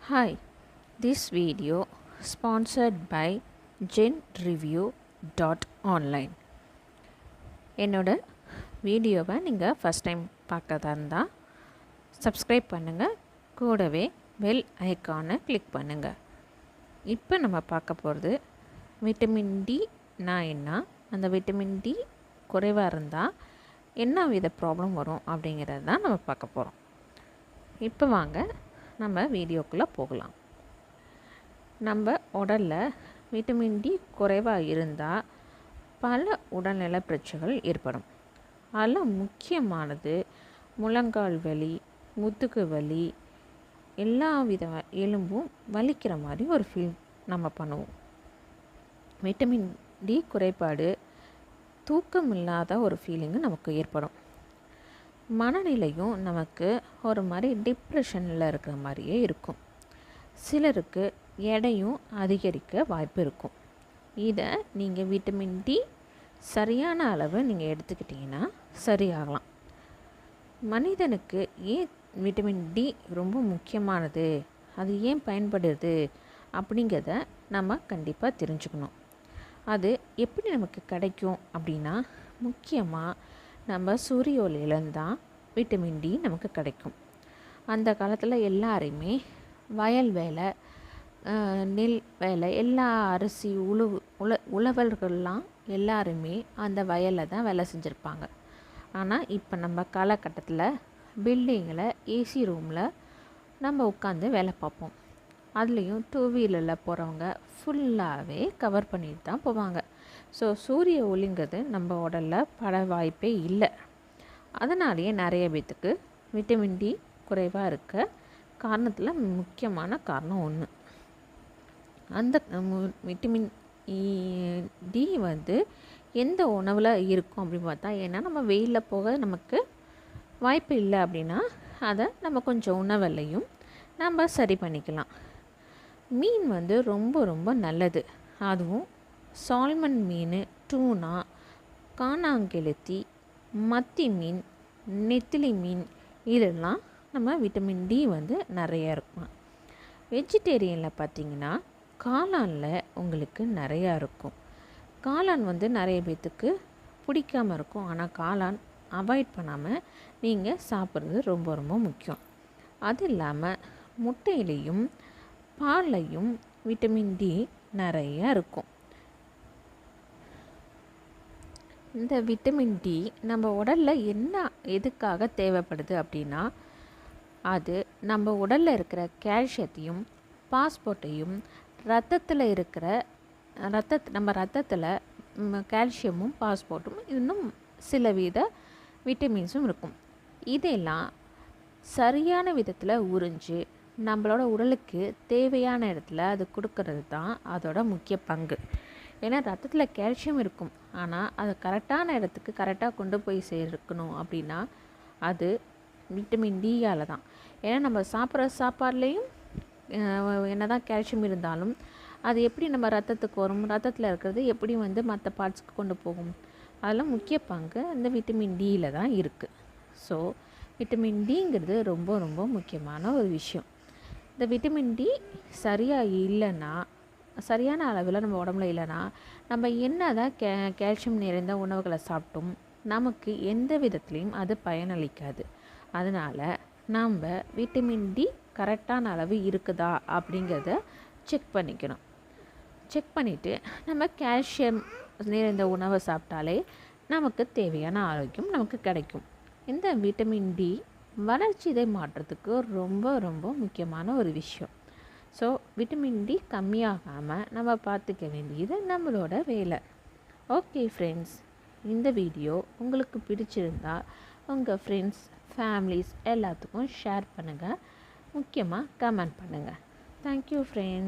Hi, this video sponsored by genreview.online. என்னோட வீடியோவை நீங்கள் ஃபஸ்ட் டைம் பார்க்கறதா இருந்தால் சப்ஸ்கிரைப் பண்ணுங்கள், கூடவே பெல் ஐக்கானை கிளிக் பண்ணுங்கள். இப்போ நம்ம பார்க்க போகிறது விட்டமின் டினா என்ன, அந்த விட்டமின் டி குறைவாக இருந்தால் என்ன வித ப்ராப்ளம் வரும் அப்படிங்கிறது தான் நம்ம பார்க்க போகிறோம். இப்போ வாங்க நம்ம வீடியோக்குள்ளே போகலாம். நம்ம உடலில் விட்டமின் டி குறைவாக இருந்தால் பல உடல்நல பிரச்சனைகள் ஏற்படும். அதில் முக்கியமானது முழங்கால் வலி, முதுகு வலி, எல்லா வித எலும்பும் வலிக்கிற மாதிரி ஒரு ஃபீல் நம்ம பண்ணுவோம். விட்டமின் டி குறைபாடு தூக்கம் இல்லாத ஒரு ஃபீலிங்கு நமக்கு ஏற்படும். மனநிலையும் நமக்கு ஒரு மாதிரி டிப்ரெஷனில் இருக்கிற மாதிரியே இருக்கும். சிலருக்கு எடையும் அதிகரிக்க வாய்ப்பு இருக்கும். இதை நீங்கள் விட்டமின் டி சரியான அளவு நீங்கள் எடுத்துக்கிட்டிங்கன்னா சரியாகலாம். மனிதனுக்கு ஏன் விட்டமின் டி ரொம்ப முக்கியமானது, அது ஏன் பயன்படுது அப்படிங்கிறத நம்ம கண்டிப்பாக தெரிஞ்சுக்கணும். அது எப்படி நமக்கு கிடைக்கும் அப்படின்னா, முக்கியமாக நம்ம சூரிய ஒளியிலேருந்து தான் விட்டமின் டி நமக்கு கிடைக்கும். அந்த காலத்தில் எல்லாருமே வயல் வேலை, நெல் வேலை, எல்லா அரிசி உழவர்கள்லாம் எல்லாருமே அந்த வயலில் தான் வேலை செஞ்சுருப்பாங்க. ஆனால் இப்போ நம்ம காலகட்டத்தில் பில்டிங்கில் ஏசி ரூமில் நம்ம உட்காந்து வேலை பார்ப்போம். அதுலேயும் 2 வீலரில் போகிறவங்க ஃபுல்லாகவே கவர் பண்ணிட்டு தான் போவாங்க. ஸோ சூரிய ஒளிங்கிறது நம்ம உடலில் பட வாய்ப்பே இல்லை. அதனாலேயே நிறைய பேத்துக்கு விட்டமின் டி குறைவாக இருக்க காரணத்தில் முக்கியமான காரணம் ஒன்று. அந்த விட்டமின் டி எந்த உணவில் இருக்கும் அப்படின்னு பார்த்தா, ஏன்னா நம்ம வெயிலில் போக நமக்கு வாய்ப்பு இல்லை அப்படின்னா அதை நம்ம கொஞ்சம் உணவுலையும் நம்ம சரி பண்ணிக்கலாம். மீன் ரொம்ப ரொம்ப நல்லது. அதுவும் சால்மன் மீன், டூனா, காணாங்கெளுத்தி, மத்தி மீன், நெத்திலி மீன், இதெல்லாம் நம்ம விட்டமின் டி நிறையா இருக்கும். வெஜிடேரியனில் பார்த்திங்கன்னா காளானில் உங்களுக்கு நிறையா இருக்கும். காளான் நிறைய பேத்துக்கு பிடிக்காமல் இருக்கும். ஆனால் காளான் அவாய்ட் பண்ணாமல் நீங்கள் சாப்பிட்றது ரொம்ப ரொம்ப முக்கியம். அது இல்லாமல் முட்டையிலையும் பால்லையும் விட்டமின் டி நிறையா இருக்கும். இந்த விட்டமின் டி நம்ம உடலில் எதுக்காக தேவைப்படுது அப்படின்னா, அது நம்ம உடலில் இருக்கிற கால்சியத்தையும் பாஸ்போர்ட்டையும் நம்ம ரத்தத்தில் கால்சியமும் பாஸ்போர்ட்டும் இன்னும் சில வித விட்டமின்ஸும் இருக்கும். இதெல்லாம் சரியான விதத்தில் உறிஞ்சு நம்மளோட உடலுக்கு தேவையான இடத்துல அது கொடுக்கறது தான் அதோட முக்கிய பங்கு. ஏன்னா ரத்தத்தில் கால்சியம் இருக்கும், ஆனால் அதை கரெக்டான இடத்துக்கு கரெக்டாக கொண்டு போய் சேர்க்கணும் அப்படின்னா அது விட்டமின் டியால் தான். ஏன்னா நம்ம சாப்பிட்ற சாப்பாடுலேயும் என்ன தான் கால்சியம் இருந்தாலும் அது எப்படி நம்ம ரத்தத்துக்கு வரும், ரத்தத்தில் இருக்கிறது எப்படி மற்ற பார்ட்ஸ்க்கு கொண்டு போகும், அதெல்லாம் முக்கிய பங்கு இந்த விட்டமின் டியில் தான் இருக்குது. ஸோ விட்டமின் டிங்கிறது ரொம்ப ரொம்ப முக்கியமான ஒரு விஷயம். இந்த விட்டமின் டி சரியாக இல்லைன்னா, சரியான அளவில் நம்ம உடம்புல இல்லைன்னா, நம்ம என்ன தான் கால்சியம் நிறைந்த உணவுகளை சாப்பிட்டோம் நமக்கு எந்த விதத்துலேயும் அது பயனளிக்காது. அதனால் நம்ம விட்டமின் டி கரெக்டான அளவு இருக்குதா அப்படிங்கிறத செக் பண்ணிக்கணும். செக் பண்ணிவிட்டு நம்ம கால்சியம் நிறைந்த உணவை சாப்பிட்டாலே நமக்கு தேவையான ஆரோக்கியம் நமக்கு கிடைக்கும். இந்த விட்டமின் டி வளர்ச்சிதை மாற்றத்துக்கு ரொம்ப ரொம்ப முக்கியமான ஒரு விஷயம். ஸோ விட்டமின் டி கம்மியாகாமல் நம்ம பார்த்துக்க வேண்டியது நம்மளோட வேலை. ஓகே ஃப்ரெண்ட்ஸ், இந்த வீடியோ உங்களுக்கு பிடிச்சிருந்தா உங்கள் ஃப்ரெண்ட்ஸ், ஃபேமிலிஸ் எல்லாத்துக்கும் ஷேர் பண்ணுங்கள். முக்கியமாக கமெண்ட் பண்ணுங்கள். Thank you friends.